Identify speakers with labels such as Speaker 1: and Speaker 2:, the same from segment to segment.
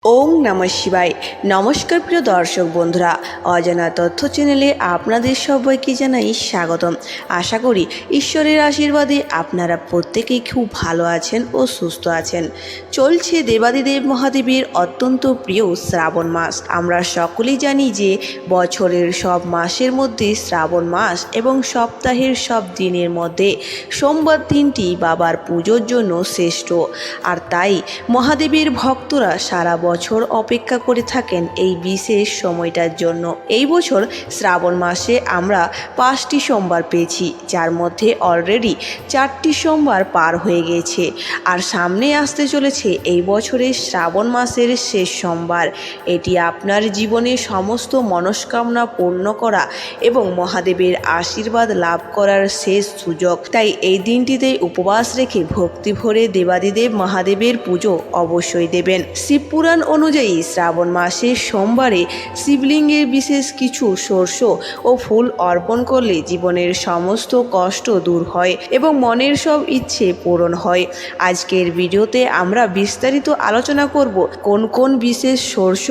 Speaker 1: ওম নমঃ শিবায়। নমস্কার প্রিয় দর্শক বন্ধুরা, অজানা তথ্য চ্যানেলে আপনাদের সবাইকে জানাই স্বাগতম। আশা করি ঈশ্বরের আশীর্বাদে আপনারা প্রত্যেকেই খুব ভালো আছেন ও সুস্থ আছেন। চলছে দেবাদিদেব মহাদেবের অত্যন্ত প্রিয় শ্রাবণ মাস। আমরা সকলেই জানি যে বছরের সব মাসের মধ্যে শ্রাবণ মাস এবং সপ্তাহের সব দিনের মধ্যে সোমবার দিনটি বাবার পুজোর জন্য শ্রেষ্ঠ। আর তাই মহাদেবের ভক্তরা সারা বছর অপেক্ষা করে থাকেন এই বিশেষ সময়টার জন্য। এই বছর শ্রাবণ মাসে আমরা 5টি সোমবার পেয়েছি, যার মধ্যে অলরেডি 4টি সোমবার পার হয়ে গেছে। আর সামনে আসতে চলেছে এই বছরের শ্রাবণ মাসের শেষ সোমবার। এটি আপনার জীবনে সমস্ত মনস্কামনা পূর্ণ করা এবং মহাদেবের আশীর্বাদ লাভ করার শেষ সুযোগ। তাই এই দিনটিতে উপবাস রেখে ভক্তি ভরে দেবাদিদেব মহাদেবের পুজো অবশ্যই দেবেন। শিবপুরাণ অনুযায়ী শ্রাবণ মাসের সোমবারে শিবলিঙ্গের বিশেষ কিছু শস্য ও ফুল অর্পণ করলে জীবনের সমস্ত কষ্ট দূর হয় এবং মনের সব ইচ্ছে পূরণ হয়। আজকের ভিডিওতে আমরা বিস্তারিত আলোচনা করব কোন কোন বিশেষ শস্য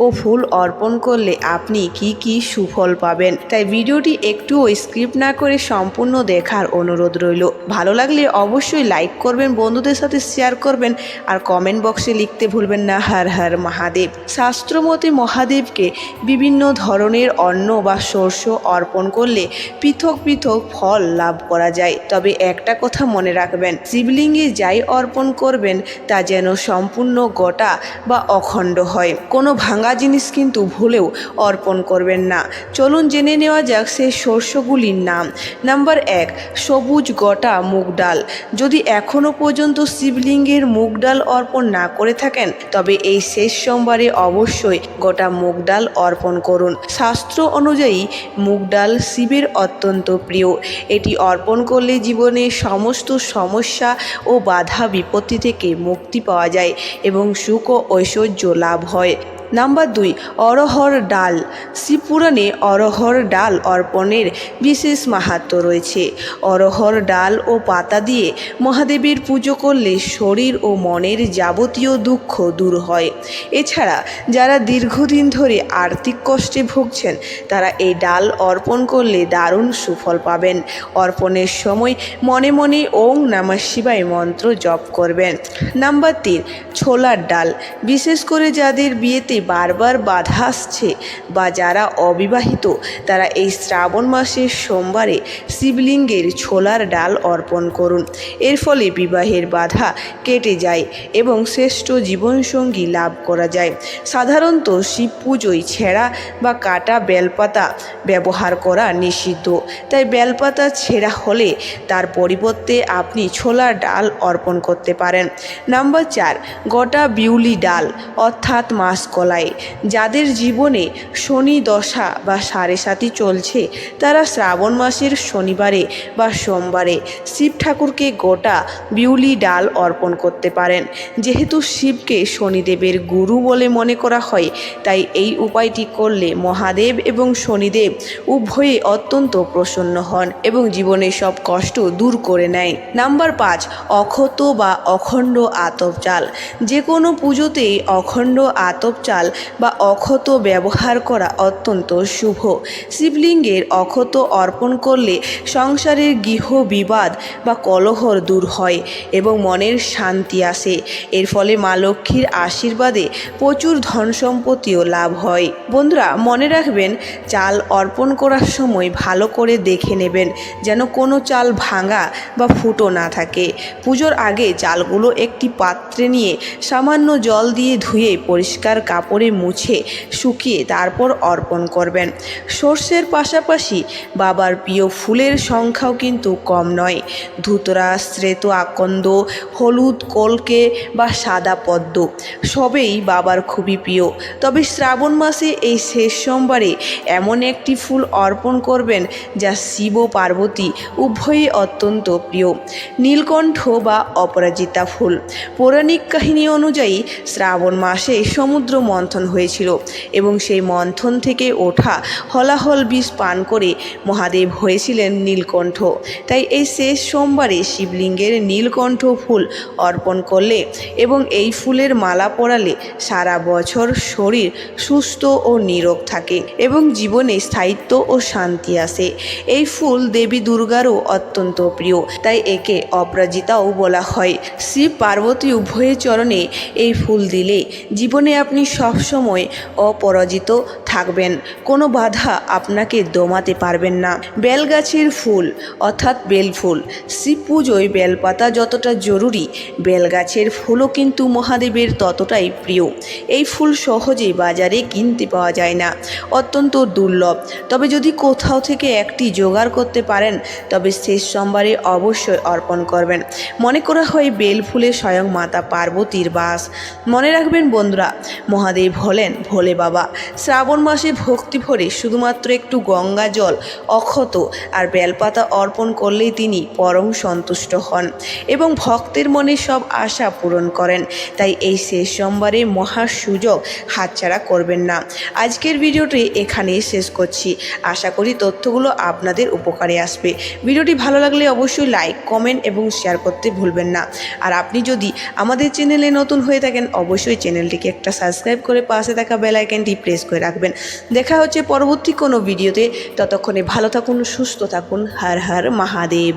Speaker 1: ও ফুল অর্পণ করলে আপনি কি কি সুফল পাবেন। তাই ভিডিওটি একটুও স্কিপ না করে সম্পূর্ণ দেখার অনুরোধ রইল। ভালো লাগলে অবশ্যই লাইক করবেন, বন্ধুদের সাথে শেয়ার করবেন আর কমেন্ট বক্সে লিখতে ভুলবেন না হর হর মহাদেব। শাস্ত্রমতে মহাদেবকে বিভিন্ন ধরনের অন্ন বা শস্য অর্পণ করলে পৃথক পৃথক ফল লাভ করা যায়। তবে একটা কথা মনে রাখবেন, শিবলিঙ্গে যাই অর্পণ করবেন তা যেন সম্পূর্ণ গোটা বা অখণ্ড হয়। কোনো ভাঙা জিনিস কিন্তু ভুলেও অর্পণ করবেন না। চলুন জেনে নেওয়া যাক সেই শস্যগুলির নাম। নাম্বার 1, সবুজ গোটা মুগ ডাল। যদি এখনও পর্যন্ত শিবলিঙ্গের মুগ ডাল অর্পণ না করে থাকেন তবে এই শেষ সোমবারে অবশ্যই গোটা মুগ ডাল অর্পণ করুন। শাস্ত্র অনুযায়ী মুগ ডাল শিবের অত্যন্ত প্রিয়। এটি অর্পণ করলে জীবনে সমস্ত সমস্যা ও বাধা বিপত্তি থেকে মুক্তি পাওয়া যায় এবং সুখ ও ঐশ্বর্য লাভ হয়। নাম্বার 2, অরহর ডাল। শিবপুরাণে অরহর ডাল অর্পণের বিশেষ মাহাত্ম্য রয়েছে। অরহর ডাল ও পাতা দিয়ে মহাদেবের পুজো করলে শরীর ও মনের যাবতীয় দুঃখ দূর হয়। এছাড়া যারা দীর্ঘদিন ধরে আর্থিক কষ্টে ভুগছেন তারা এই ডাল অর্পণ করলে দারুণ সুফল পাবেন। অর্পণের সময় মনে মনে ওম নমঃ শিবায় মন্ত্র জপ করবেন। নাম্বার 3, ছোলার ডাল। বিশেষ করে যাদের বিয়েতে বারবার বাধা আসছে বা যারা অবিবাহিত তারা এই শ্রাবণ মাসের সোমবারে শিবলিঙ্গের ছোলার ডাল অর্পণ করুন। এর ফলে বিবাহের বাধা কেটে যায় এবং শ্রেষ্ঠ জীবনসঙ্গী লাভ করা যায়। সাধারণত শিব পুজোয় ছেঁড়া বা কাটা বেলপাতা ব্যবহার করা নিষিদ্ধ, তাই বেলপাতা ছেঁড়া হলে তার পরিবর্তে আপনি ছোলার ডাল অর্পণ করতে পারেন। নাম্বার 4, গোটা বিউলি ডাল অর্থাৎ মাসকলাই। যাদের জীবনে শনি দশা বা সাড়ে সাতি চলছে তারা শ্রাবণ মাসের শনিবারে বা সোমবারে শিব ঠাকুরকে গোটা বিউলি ডাল অর্পণ করতে পারেন। যেহেতু শিবকে শনিদেবের গুরু বলে মনে করা হয় তাই এই উপায়টি করলে মহাদেব এবং শনিদেব উভয়ে অত্যন্ত প্রসন্ন হন এবং জীবনের সব কষ্ট দূর করে নেয়। নাম্বার 5, অক্ষত বা অখণ্ড আতপ চাল। যে কোনো পুজোতেই অখণ্ড আতপ চাল বা অক্ষত ব্যবহার করা অত্যন্ত শুভ। শিবলিঙ্গের অক্ষত অর্পণ করলে সংসারের গৃহ বিবাদ বা কলহর দূর হয় এবং মনের শান্তি আসে। এর ফলে মা লক্ষ্মীর আশীর্বাদে প্রচুর ধন সম্পত্তিও লাভ হয়। বন্ধুরা মনে রাখবেন, চাল অর্পণ করার সময় ভালো করে দেখে নেবেন যেন কোনো চাল ভাঙা বা ফুটো না থাকে। পুজোর আগে চালগুলো একটি পাত্রে নিয়ে সামান্য জল দিয়ে ধুয়ে পরিষ্কার কাপড়ে মুছে শুকিয়ে তারপর অর্পণ করবেন। সর্ষের পাশাপাশি বাবার প্রিয় ফুলের সংখ্যাও কিন্তু কম নয়। ধুতরা, শ্বেত আকন্দ, হলুদ কলকে বা সাদা পদ্ম সবেই বাবার খুবই প্রিয়। তবে শ্রাবণ মাসে এই শেষ সোমবারে এমন একটি ফুল অর্পণ করবেন যা শিব ও পার্বতী উভয়ই অত্যন্ত প্রিয়, নীলকণ্ঠ বা অপরাজিতা ফুল। পৌরাণিক কাহিনী অনুযায়ী শ্রাবণ মাসে সমুদ্র মন্থন হয়েছিল এবং সেই মন্থন থেকে ওঠা হলাহল বিষ পান করে মহাদেব হয়েছিলেন নীলকণ্ঠ। তাই এই শেষ সোমবারে শিবলিঙ্গের নীলকণ্ঠ ফুল অর্পণ করলে এবং এই ফুলের মালা পরালে সারা বছর শরীর সুস্থ ও নিরোগ থাকে এবং জীবনে স্থায়িত্ব ও শান্তি আসে। এই ফুল দেবী দুর্গারও অত্যন্ত প্রিয়, তাই একে অপরাজিতাও বলা হয়। শিব পার্বতী উভয়ের চরণে এই ফুল দিলে জীবনে আপনি সবসময় অপরাজিত থাকবেন, কোনো বাধা আপনাকে দমাতে পারবেন না। বেলগাছের ফুল অর্থাৎ বেলফুল। শিব পুজোয় বেলপাতা যতটা জরুরি, বেলগাছের ফুলও কিন্তু মহাদেবের ততটাই প্রিয়। এই ফুল সহজেই বাজারে কিনতে পাওয়া যায় না, অত্যন্ত দুর্লভ। তবে যদি কোথাও থেকে একটি জোগাড় করতে পারেন তবে শেষ সোমবারে অবশ্যই অর্পণ করবেন। মনে করা হয় বেল ফুলে স্বয়ং মাতা পার্বতীর বাস। মনে রাখবেন বন্ধুরা, মহাদেব হলেন ভোলে বাবা। শ্রাবণ মাসে ভক্তি ভরে শুধুমাত্র একটু গঙ্গা জল, অক্ষত আর বেলপাতা অর্পণ করলেই তিনি পরম সন্তুষ্ট হন এবং ভক্তের মনে সব আশা পূরণ করেন। তাই এই শেষ সোমবারে মহা সুযোগ হাতছাড়া করবেন না। আজকের ভিডিওটি এখানেই শেষ করছি। আশা করি তথ্যগুলো আপনাদের উপকারে আসবে। ভিডিওটি ভালো লাগলে অবশ্যই লাইক, কমেন্ট এবং শেয়ার করতে ভুলবেন না। আর আপনি যদি আমাদের চ্যানেলে নতুন হয়ে থাকেন অবশ্যই চ্যানেলটিকে একটা সাবস্ক্রাইব করে পাশে থাকা বেল আইকনটি প্রেস করে রাখবেন। দেখা হচ্ছে পরবর্তী কোনো ভিডিওতে। ততক্ষণে ভালো থাকুন, সুস্থ থাকুন। হর হর মহাদেব।